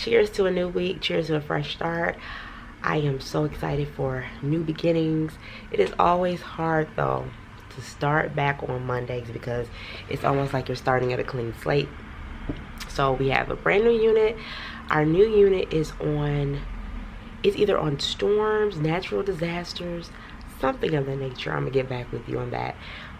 Cheers to a new week. Cheers to a fresh start. I am so excited for new beginnings. It is always hard though to start back on Mondays because it's almost like you're starting at a clean slate. So we have a brand new unit. Our new unit is either on storms, natural disasters, something of that nature. I'm gonna get back with you on that.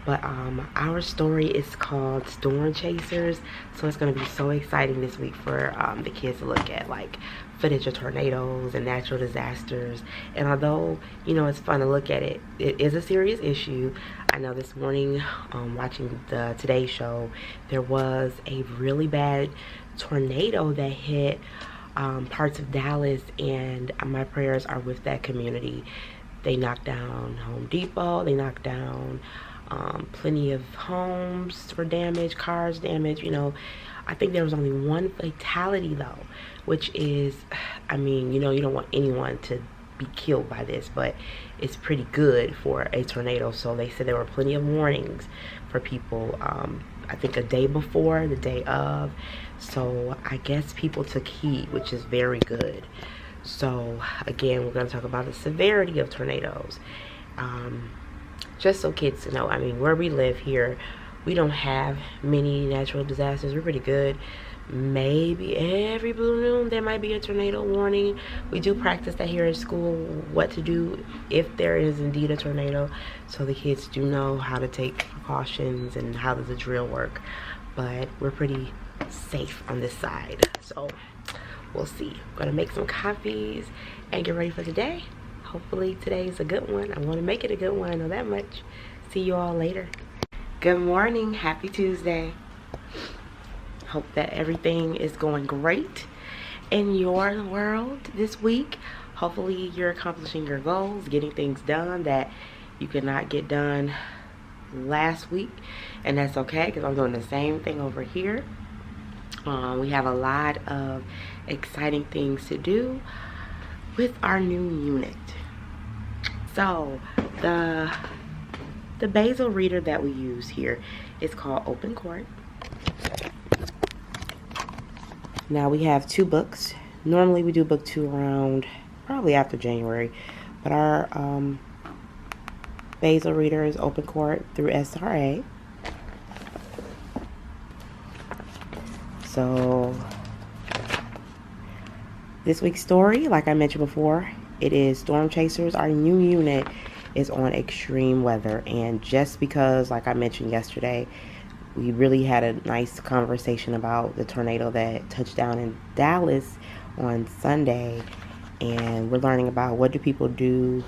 But our story is called Storm Chasers, so it's gonna be so exciting this week for the kids to look at, like footage of tornadoes and natural disasters. And although it's fun to look at it, it is a serious issue. I know this morning watching the Today Show, there was a really bad tornado that hit parts of Dallas, and my prayers are with that community. They knocked down Home Depot, they knocked down plenty of homes were damaged, cars damaged. I think there was only one fatality though, which is, you don't want anyone to be killed by this, but it's pretty good for a tornado. So they said there were plenty of warnings for people, I think a day before, the day of. So I guess people took heed, which is very good. So again, we're going to talk about the severity of tornadoes. Just so kids to know, where we live here, we don't have many natural disasters. We're pretty good. Maybe every blue moon there might be a tornado warning. We do practice that here at school, what to do if there is indeed a tornado, so the kids do know how to take precautions and how does the drill work. But we're pretty safe on this side, so we'll see. I'm gonna make some coffees and get ready for the day. Hopefully today is a good one. I want to make it a good one, I know that much. See you all later. Good morning, happy Tuesday. Hope that everything is going great in your world this week. Hopefully you're accomplishing your goals, getting things done that you could not get done last week, and that's okay because I'm doing the same thing over here. We have a lot of exciting things to do with our new unit. So the Basil reader that we use here is called Open Court. Now we have 2 books. Normally we do book 2 around probably after January, but our Basil reader is Open Court through SRA. So this week's story, like I mentioned before, it is Storm Chasers. Our new unit is on extreme weather, and just because, like I mentioned yesterday, we really had a nice conversation about the tornado that touched down in Dallas on Sunday, and we're learning about what do people do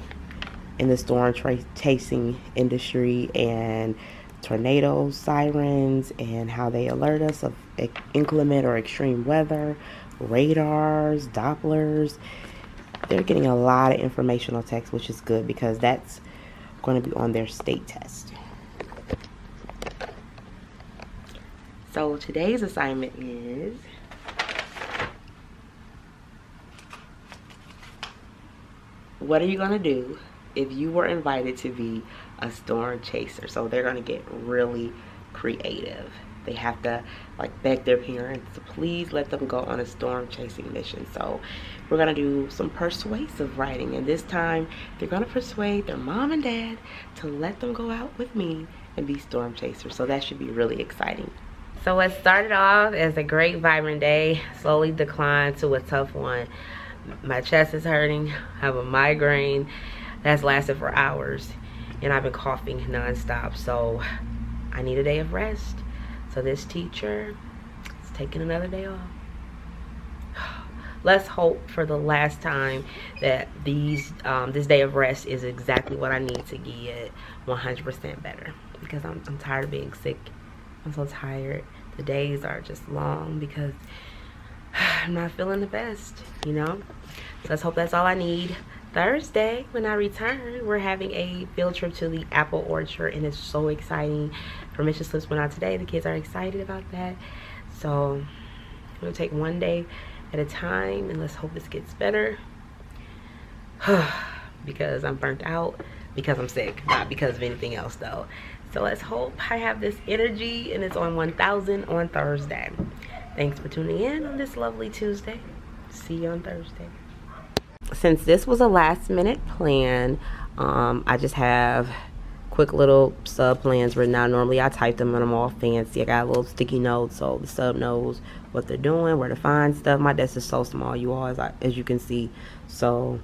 in the storm chasing industry and tornado sirens and how they alert us of inclement or extreme weather, radars, Dopplers. They're getting a lot of informational text, which is good because that's going to be on their state test. So today's assignment is what are you going to do if you were invited to be a storm chaser? So they're going to get really creative. They have to beg their parents to please let them go on a storm chasing mission. So we're going to do some persuasive writing, and this time they're going to persuade their mom and dad to let them go out with me and be storm chasers. So that should be really exciting. So what started off as a great vibrant day slowly declined to a tough one. My chest is hurting, I have a migraine that's lasted for hours, and I've been coughing nonstop, so I need a day of rest. So this teacher is taking another day off. Let's hope for the last time that this day of rest is exactly what I need to get 100% better, because I'm tired of being sick. I'm so tired. The days are just long because I'm not feeling the best, So let's hope that's all I need. Thursday, when I return, we're having a field trip to the apple orchard, and it's so exciting. Permission slips went out today. The kids are excited about that. So we'll take one day at a time, and let's hope this gets better. Because I'm burnt out, because I'm sick, not because of anything else though. So let's hope I have this energy, and it's on 1000 on Thursday. Thanks for tuning in on this lovely Tuesday. see you on Thursday. Since this was a last minute plan, I just have quick little sub plans written out. Normally I type them and I'm all fancy. I got little sticky notes so the sub knows what they're doing, where to find stuff. My desk is so small, you all, as you can see. So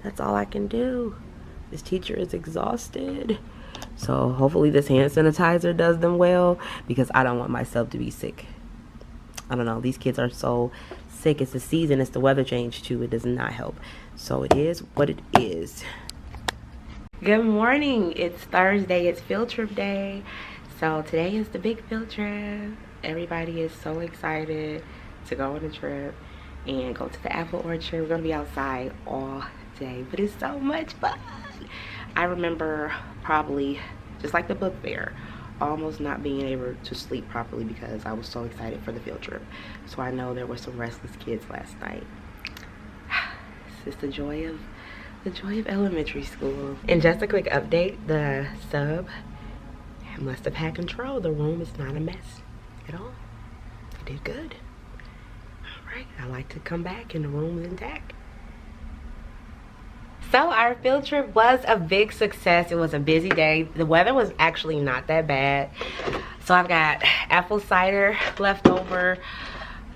that's all I can do. This teacher is exhausted. So hopefully this hand sanitizer does them well, because I don't want myself to be sick. I don't know, these kids are so sick. It's the season, it's the weather change too. It does not help. So it is what it is. Good morning. It's Thursday. It's field trip day. So today is the big field trip. Everybody is so excited to go on a trip and go to the apple orchard. We're gonna be outside all day, but it's so much fun. I remember probably, just like the book fair, almost not being able to sleep properly because I was so excited for the field trip. So I know there were some restless kids last night. It's just the joy of elementary school. And just a quick update, the sub must have had control. The room is not a mess at all. They did good. All right, I like to come back and the room is intact. So our field trip was a big success. It was a busy day. The weather was actually not that bad. So I've got apple cider left over.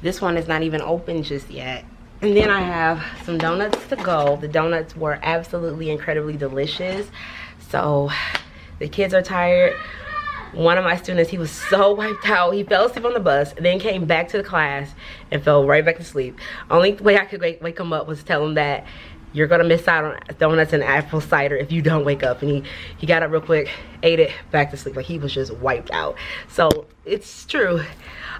This one is not even open just yet. And then I have some donuts to go. The donuts were absolutely incredibly delicious. So the kids are tired. One of my students, he was so wiped out. He fell asleep on the bus, then came back to the class and fell right back to sleep. Only way I could wake him up was tell him that you're gonna miss out on donuts and apple cider if you don't wake up. And he got up real quick, ate it, back to sleep. Like, he was just wiped out. So it's true.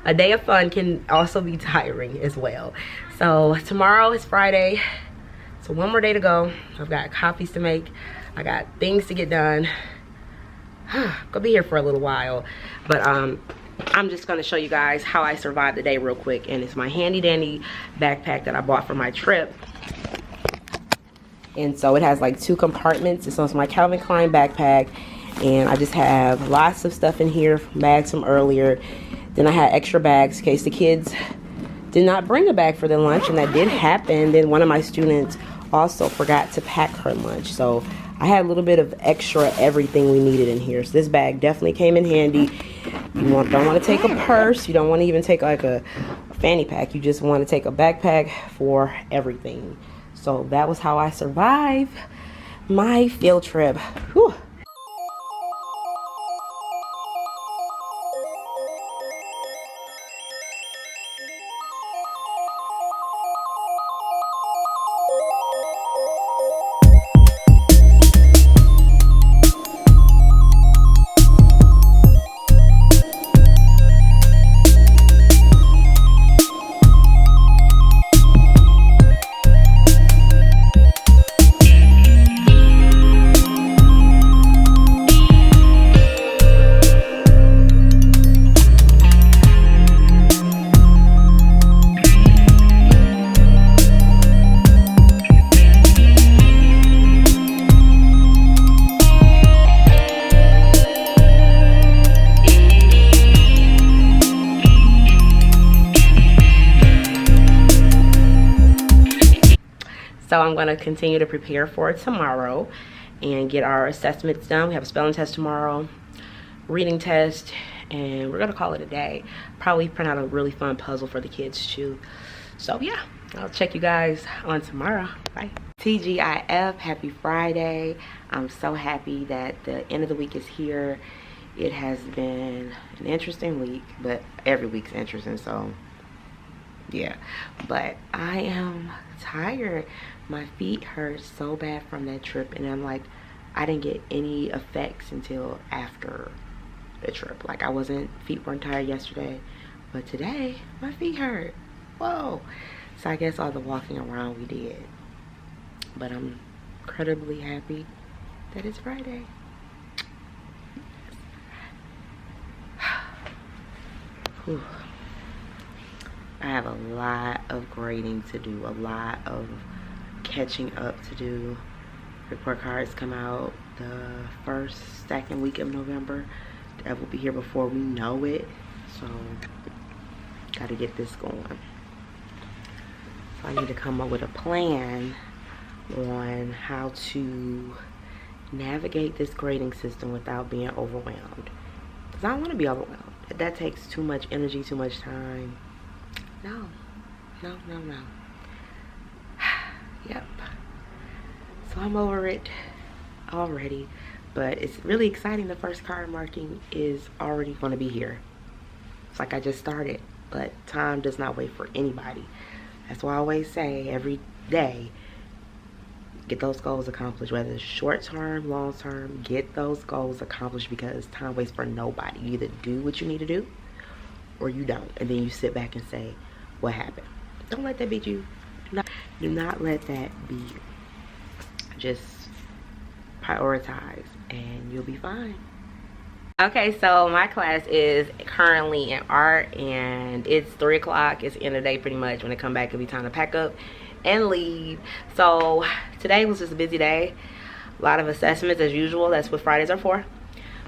A day of fun can also be tiring as well. So tomorrow is Friday. So one more day to go. I've got copies to make. I got things to get done. Gonna be here for a little while. But I'm just gonna show you guys how I survived the day real quick. And it's my handy dandy backpack that I bought for my trip. And so it has like 2 compartments. So it's my Calvin Klein backpack. And I just have lots of stuff in here, bags from earlier. Then I had extra bags in case the kids did not bring a bag for their lunch, and that did happen. Then one of my students also forgot to pack her lunch. So I had a little bit of extra everything we needed in here. So this bag definitely came in handy. You don't want to take a purse. You don't want to even take like a fanny pack. You just want to take a backpack for everything. So that was how I survived my field trip. Whew. So I'm going to continue to prepare for tomorrow and get our assessments done. We have a spelling test tomorrow, reading test, and we're going to call it a day. Probably print out a really fun puzzle for the kids too. So yeah, I'll check you guys on tomorrow. Bye. TGIF, happy Friday. I'm so happy that the end of the week is here. It has been an interesting week, but every week's interesting, so yeah. But I am tired. My feet hurt so bad from that trip, and I'm like, I didn't get any effects until after the trip. Like, feet weren't tired yesterday, but today my feet hurt. Whoa. So I guess all the walking around we did. But I'm incredibly happy that it's Friday. Whew. I have a lot of grading to do, a lot of catching up to do. Report cards come out the second week of November. That will be here before we know it. So, gotta get this going. I need to come up with a plan on how to navigate this grading system without being overwhelmed. Because I don't want to be overwhelmed. That takes too much energy, too much time. No. Yep. So I'm over it already. But it's really exciting. The first card marking is already going to be here. It's like I just started. But time does not wait for anybody. That's why I always say every day, get those goals accomplished. Whether it's short term, long term, get those goals accomplished, because time waits for nobody. You either do what you need to do or you don't. And then you sit back and say, what happened? Don't let that be you. Do not let that be you. Just prioritize and you'll be fine. Okay, so my class is currently in art and it's 3 o'clock. It's the end of the day pretty much. When I come back, it'll be time to pack up and leave. So today was just a busy day. A lot of assessments as usual. That's what Fridays are for.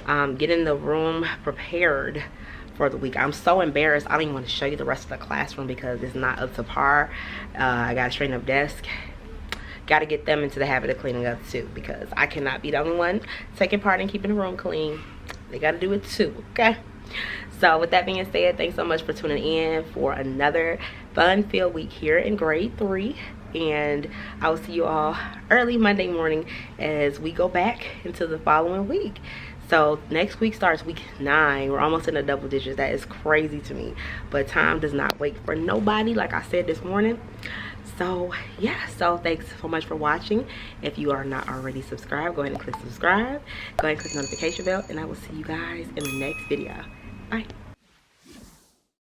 Getting the room prepared for the week. I'm so embarrassed. I don't even want to show you the rest of the classroom because it's not up to par. I got a straighten up desk. Got to get them into the habit of cleaning up too, because I cannot be the only one taking part in keeping the room clean. They got to do it too, okay? So with that being said, thanks so much for tuning in for another fun-filled week here in grade 3. And I will see you all early Monday morning as we go back into the following week. So next week starts week 9. We're almost in the double digits. That is crazy to me. But time does not wait for nobody, like I said this morning. So yeah, so thanks so much for watching. If you are not already subscribed, go ahead and click subscribe. Go ahead and click the notification bell, and I will see you guys in the next video. Bye.